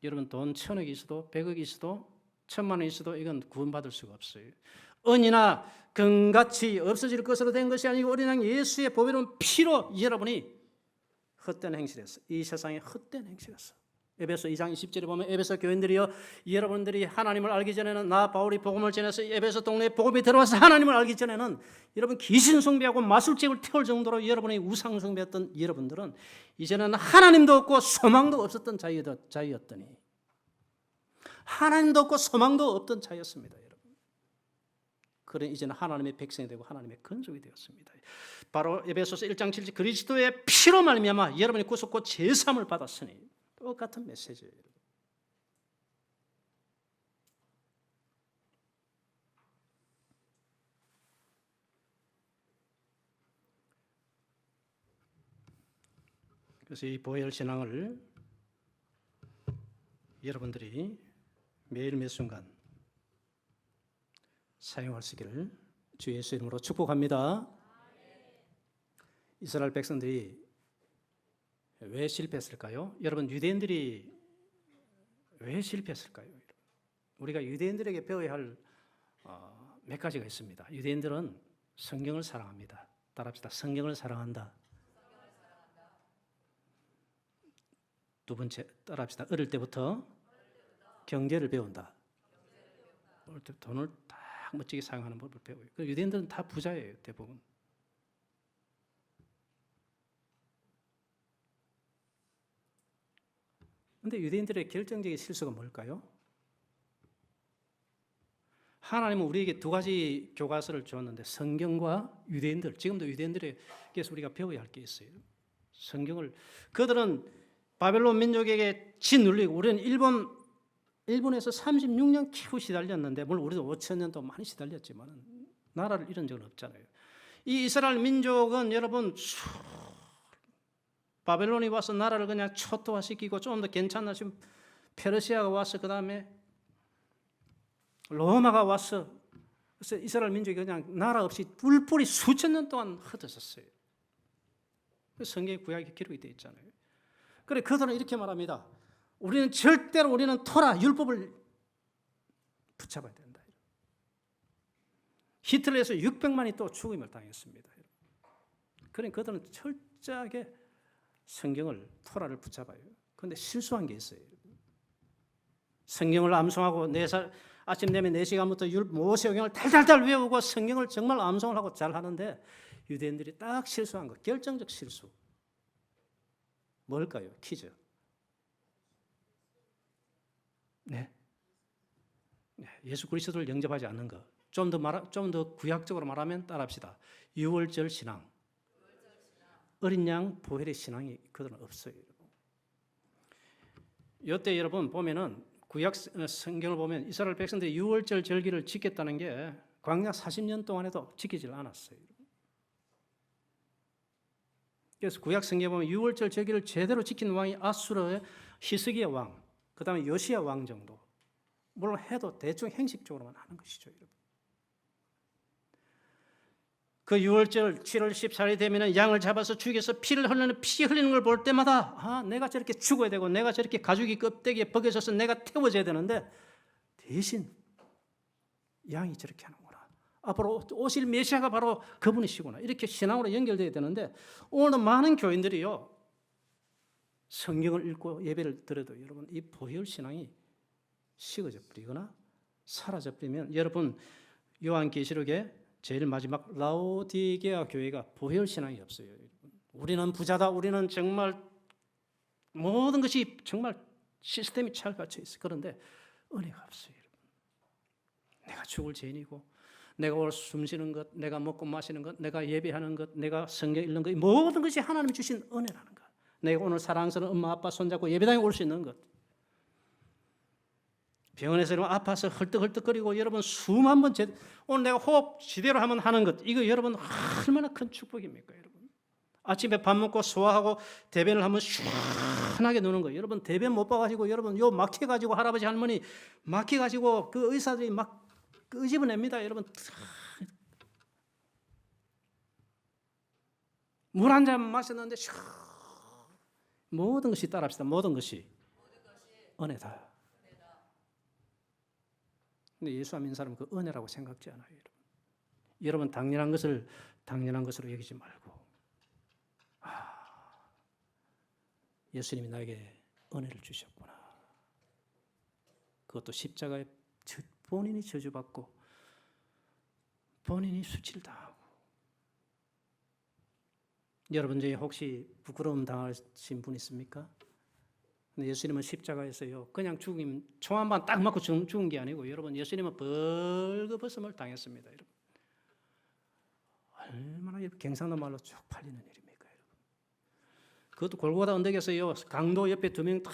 여러분 돈 1,000억이 있어도 100억이 있어도 1,000만 원이 있어도 이건 구원받을 수가 없어요. 은이나 금같이 없어질 것으로 된 것이 아니고 어린 양 예수의 보배로운 피로 여러분이 헛된 행실했어. 이 세상에 헛된 행실했어. 에베소 2장 20절에 보면 에베소 교인들이여 여러분들이 하나님을 알기 전에는 나 바울이 복음을 전해서 에베소 동네에 복음이 들어와서 하나님을 알기 전에는 여러분 귀신 숭배하고 마술집을 태울 정도로 여러분이 우상 숭배했던 여러분들은 이제는 하나님도 없고 소망도 없었던 자였더니 하나님도 없고 소망도 없던 자였습니다. 여러분. 그래 이제는 하나님의 백성이 되고 하나님의 건족이 되었습니다. 바로 에베소서 1장 7절 그리스도의 피로 말미암아 여러분이 구속고 제사함을 받았으니 똑같은 메시지예요. 그래서 이 보혈 신앙을 여러분들이 매일 매 순간 사용할 수 있기를 주 예수 이름으로 축복합니다. 이스라엘 백성들이 왜 실패했을까요? 여러분 유대인들이 왜 실패했을까요? 우리가 유대인들에게 배워야 할 몇 가지가 있습니다. 유대인들은 성경을 사랑합니다. 따라합시다. 성경을 사랑한다. 두 번째 따라합시다. 어릴 때부터 경제를 배운다. 어릴 때 돈을 딱 멋지게 사용하는 법을 배워요. 유대인들은 다 부자예요. 대부분. 그런데 유대인들의 결정적인 실수가 뭘까요? 하나님은 우리에게 두 가지 교과서를 주었는데 성경과 유대인들, 지금도 유대인들에게서 우리가 배워야 할 게 있어요. 성경을 그들은 바벨론 민족에게 짓눌리고 우리는 일본에서 36년 키고 시달렸는데 물론 우리도 5,000년 동안 많이 시달렸지만 나라를 잃은 적은 없잖아요. 이 이스라엘 민족은 여러분 바벨론이 와서 나라를 그냥 초토화시키고 좀 더 괜찮나 지금 페르시아가 와서 그 다음에 로마가 와서 그래서 이스라엘 민족이 그냥 나라 없이 뿔뿔이 수천 년 동안 흩어졌어요. 성경에 구약이 기록이 되어 있잖아요. 그래 그들은 이렇게 말합니다. 우리는 절대로 토라 율법을 붙잡아야 된다. 히틀러에서 600만이 또 죽임을 당했습니다. 그러니 그들은 철저하게 성경을 토라를 붙잡아요. 그런데 실수한 게 있어요. 성경을 암송하고 아침 되면 4시간부터 모세오경을 달달달 외우고 성경을 정말 암송을 하고 잘 하는데 유대인들이 딱 실수한 거, 결정적 실수. 뭘까요? 퀴즈. 네. 예수 그리스도를 영접하지 않는 것. 좀 더 구약적으로 말하면 따라합시다. 유월절 신앙. 어린 양 보혈의 신앙이 그들은 없어요. 이때 여러분 보면은 구약 성경을 보면 이스라엘 백성들이 유월절 절기를 지켰다는 게 광야 40년 동안에도 지키질 않았어요. 그래서 구약 성경에 보면 유월절 절기를 제대로 지킨 왕이 아수르의 히스기야 왕, 그 다음에 요시야 왕 정도. 물론 해도 대충 형식적으로만 하는 것이죠. 여러분. 그 유월절 7월 14일이 되면 양을 잡아서 죽여서 피 흘리는 걸 볼 때마다 내가 저렇게 죽어야 되고 내가 저렇게 가죽이 껍데기에 벗겨져서 내가 태워져야 되는데 대신 양이 저렇게 하는구나. 앞으로 오실 메시아가 바로 그분이시구나. 이렇게 신앙으로 연결돼야 되는데 오늘은 많은 교인들이요. 성경을 읽고 예배를 드려도 여러분 이 보혈 신앙이 식어져 버리거나 사라져 버리면 여러분 요한계시록에 제일 마지막 라오디게아 교회가 보혈 신앙이 없어요. 우리는 부자다. 우리는 정말 모든 것이 정말 시스템이 잘 갖춰 있어요. 그런데 은혜가 없어요. 내가 죽을 죄인이고 내가 오늘 숨 쉬는 것, 내가 먹고 마시는 것, 내가 예배하는 것, 내가 성경 읽는 것 모든 것이 하나님이 주신 은혜라는 것. 내가 오늘 사랑스러운 엄마 아빠 손잡고 예배당에 올 수 있는 것. 병원에서 여러분 아파서 헐떡헐떡거리고 여러분 수만 번 오늘 내가 호흡 제대로 하면 하는 것 이거 여러분 얼마나 큰 축복입니까 여러분. 아침에 밥 먹고 소화하고 대변을 하면 시원하게 누는 거 여러분 대변 못 봐가지고 여러분 요 막혀가지고 할아버지 할머니 막혀가지고 그 의사들이 막 끄집어냅니다 여러분. 물 한 잔 마셨는데 모든 것이 따라합시다. 모든 것이 은혜다. 근데 예수 안 믿는 사람은 그 은혜라고 생각지 않아요. 여러분 당연한 것을 당연한 것으로 여기지 말고 예수님이 나에게 은혜를 주셨구나. 그것도 십자가에 본인이 저주받고 본인이 수치를 당하고 여러분 중에 혹시 부끄러움 당하신 분 있습니까? 근데 예수님은 십자가에서요 그냥 죽임 총 한 방 딱 맞고 죽은 게 아니고 여러분 예수님은 벌거벗음을 당했습니다. 여러분 얼마나 경상도 말로 쭉 팔리는 일입니까? 여러분 그것도 골고다 언덕에서요 강도 옆에 2명 딱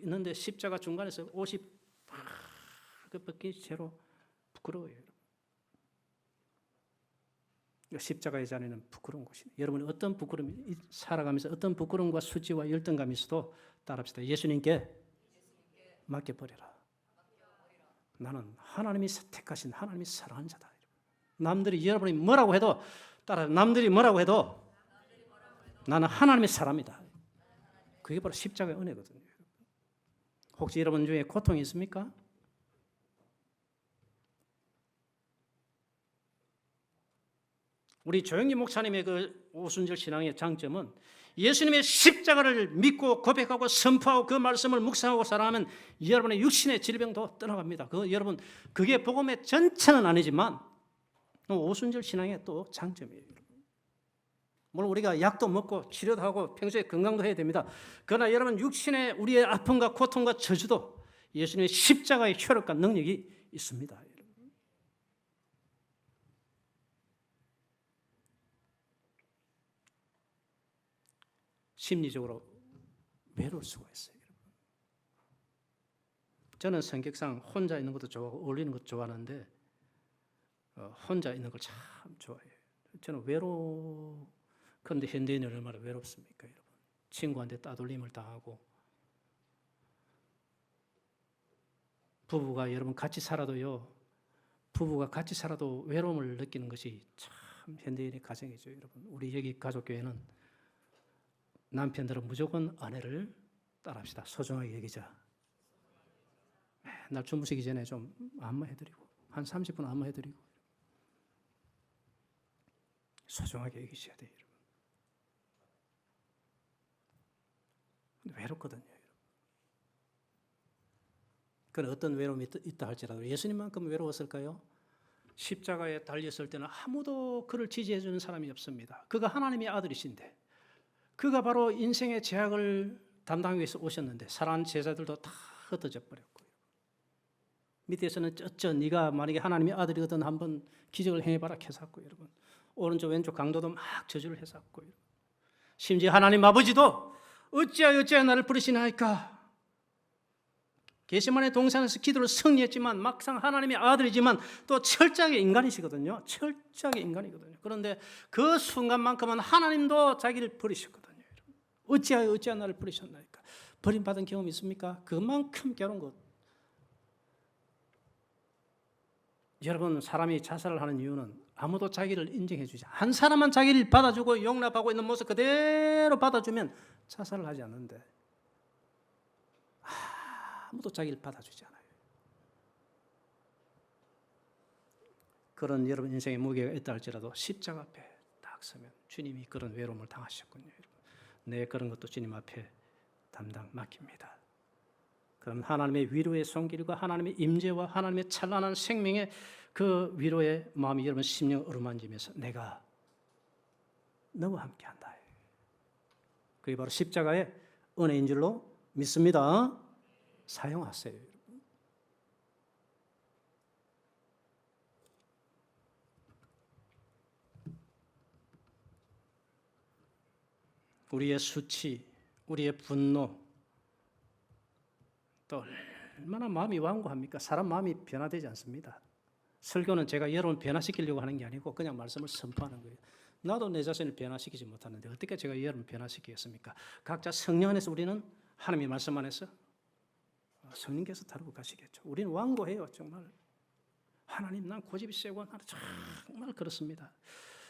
있는데 십자가 중간에서 옷이 팍 벗긴 채로 부끄러워요. 여러분. 십자가의 자리는 부끄러운 곳이에요. 여러분이 어떤 부끄러움이 살아가면서 어떤 부끄러움과 수치와 열등감이 있어도 따라합시다. 예수님께 맡겨버려라. 나는 하나님이 택하신 하나님이 사랑하는 자다. 남들이 여러분이 뭐라고 해도 남들이 뭐라고 해도 나는 하나님의 사람이다. 그게 바로 십자가의 은혜거든요. 혹시 여러분 중에 고통이 있습니까? 우리 조영기 목사님의 그 오순절 신앙의 장점은 예수님의 십자가를 믿고 고백하고 선포하고 그 말씀을 묵상하고 살아가면 여러분의 육신의 질병도 떠나갑니다. 여러분 그게 복음의 전체는 아니지만 오순절 신앙의 또 장점이에요. 물론 우리가 약도 먹고 치료도 하고 평소에 건강도 해야 됩니다. 그러나 여러분 육신의 우리의 아픔과 고통과 저주도 예수님의 십자가의 효력과 능력이 있습니다. 심리적으로 외로울 수가 있어요. 저는 성격상 혼자 있는 것도 좋아하고 어울리는 것도 좋아하는데 혼자 있는 걸 참 좋아해요. 저는 그런데 현대인은 얼마나 외롭습니까, 여러분? 친구한테 따돌림을 당하고 부부가 여러분 같이 살아도요, 부부가 같이 살아도 외로움을 느끼는 것이 참 현대인의 가정이죠. 여러분, 우리 여기 가족교회는 남편들은 무조건 아내를 따라합시다. 소중하게 여기자. 맨날 주무시기 전에 좀 안마해드리고, 한 30분 안마해드리고, 소중하게 여기셔야 돼요, 여러분. 근데 외롭거든요, 여러분. 그건 어떤 외로움이 있다 할지라도 예수님만큼 외로웠을까요? 십자가에 달렸을 때는 아무도 그를 지지해 주는 사람이 없습니다. 그가 하나님의 아들이신데, 그가 바로 인생의 제약을 담당하기 위해서 오셨는데 사랑하는 제자들도 다 흩어져 버렸고요. 밑에서는 네가 만약에 하나님의 아들이거든 한번 기적을 행해봐라 해샀고, 여러분 오른쪽 왼쪽 강도도 막 저주를 했었고요. 심지어 하나님 아버지도 어찌하여 나를 부르시나이까. 게세마네 동산에서 기도를 승리했지만 막상 하나님의 아들이지만 또 철저하게 인간이시거든요. 철저하게 인간이거든요. 그런데 그 순간만큼은 하나님도 자기를 버리셨거든요. 어찌하여 나를 버리셨나이까. 버림받은 경험 있습니까? 그만큼 괴로운 것. 여러분, 사람이 자살을 하는 이유는 아무도 자기를 인정해 주지, 한 사람만 자기를 받아주고 용납하고 있는 모습 그대로 받아주면 자살을 하지 않는데 아무도 자기를 받아주지 않아요. 그런 여러분 인생의 무게가 있다 할지라도 십자가 앞에 딱 서면 주님이 그런 외로움을 당하셨군요. 내 그런 것도 주님 앞에 담당 맡깁니다. 그럼 하나님의 위로의 손길과 하나님의 임재와 하나님의 찬란한 생명의 그 위로의 마음이 여러분 심령 어루만지면서 내가 너와 함께한다. 그게 바로 십자가의 은혜인 줄로 믿습니다. 사용하세요. 우리의 수치, 우리의 분노, 또 얼마나 마음이 완고합니까? 사람 마음이 변화되지 않습니다. 설교는 제가 여러분 변화시키려고 하는 게 아니고 그냥 말씀을 선포하는 거예요. 나도 내 자신을 변화시키지 못하는데 어떻게 제가 여러분 변화시키겠습니까? 각자 성령 안에서 우리는 하나님의 말씀 안에서 성령께서 다루고 가시겠죠. 우리는 완고해요. 정말 하나님 난 고집이 세고 정말 그렇습니다.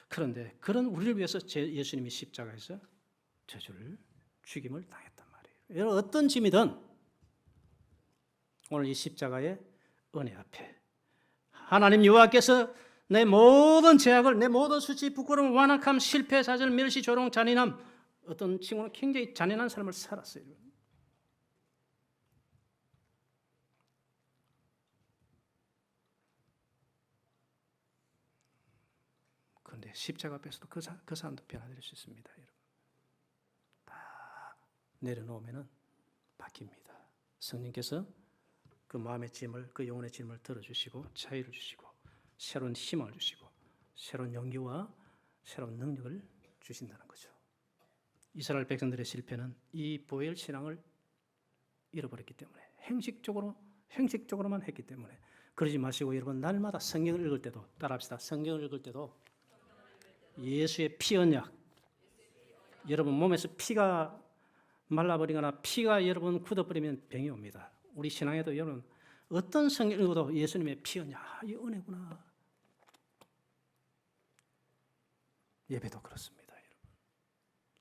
그런데 그런 우리를 위해서 예수님이 십자가에서 저주를 죽임을 당했단 말이에요. 여러분 어떤 짐이든 오늘 이 십자가의 은혜 앞에 하나님 여호와께서 내 모든 제약을, 내 모든 수치, 부끄러움, 완악함, 실패, 좌절, 멸시, 조롱, 잔인함, 어떤 친구는 굉장히 잔인한 삶을 살았어요. 그런데 십자가 앞에서도 그 사람도 변화될 수 있습니다. 여러분. 다 내려놓으면 바뀝니다. 성령께서 그 마음의 짐을, 그 영혼의 짐을 들어주시고 자유를 주시고 새로운 희망을 주시고 새로운 용기와 새로운 능력을 주신다는 거죠. 이스라엘 백성들의 실패는 이 보혈 신앙을 잃어버렸기 때문에 형식적으로만 했기 때문에 그러지 마시고 여러분 날마다 성경을 읽을 때도 따라합시다. 성경을 읽을 때도 예수의 피 언약, 여러분 몸에서 피가 말라버리거나 피가 여러분 굳어버리면 병이 옵니다. 우리 신앙에도 여러분 어떤 성경 읽어도 예수님의 피 언약, 이 은혜구나. 예배도 그렇습니다. 여러분.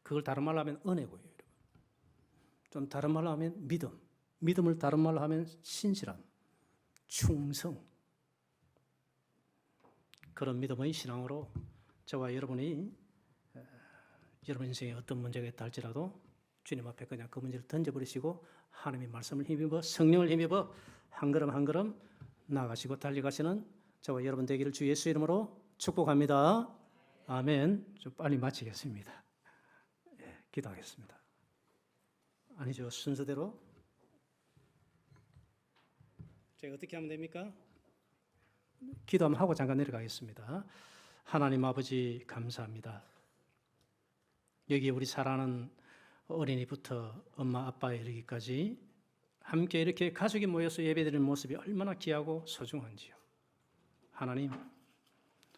그걸 다른 말로 하면 은혜고요. 여러분. 좀 다른 말로 하면 믿음을 다른 말로 하면 신실함, 충성. 그런 믿음의 신앙으로 저와 여러분이 여러분 인생에 어떤 문제가 있다 할지라도 주님 앞에 그냥 그 문제를 던져버리시고 하나님의 말씀을 힘입어 성령을 힘입어 한 걸음 한 걸음 나아가시고 달려가시는 저와 여러분 되기를 주 예수 이름으로 축복합니다. 아멘. 좀 빨리 마치겠습니다. 기도하겠습니다. 아니죠. 순서대로 제가 어떻게 하면 됩니까? 기도 한번 하고 잠깐 내려가겠습니다. 하나님 아버지 감사합니다. 여기 우리 사랑하는 어린이부터 엄마 아빠에 이르기까지 함께 이렇게 가족이 모여서 예배드리는 모습이 얼마나 귀하고 소중한지요. 하나님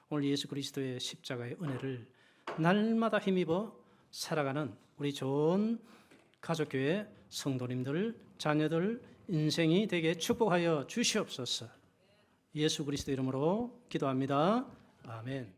오늘 예수 그리스도의 십자가의 은혜를 날마다 힘입어 살아가는 우리 좋은 가족교회 성도님들, 자녀들, 인생이 되게 축복하여 주시옵소서. 예수 그리스도 이름으로 기도합니다. 아멘.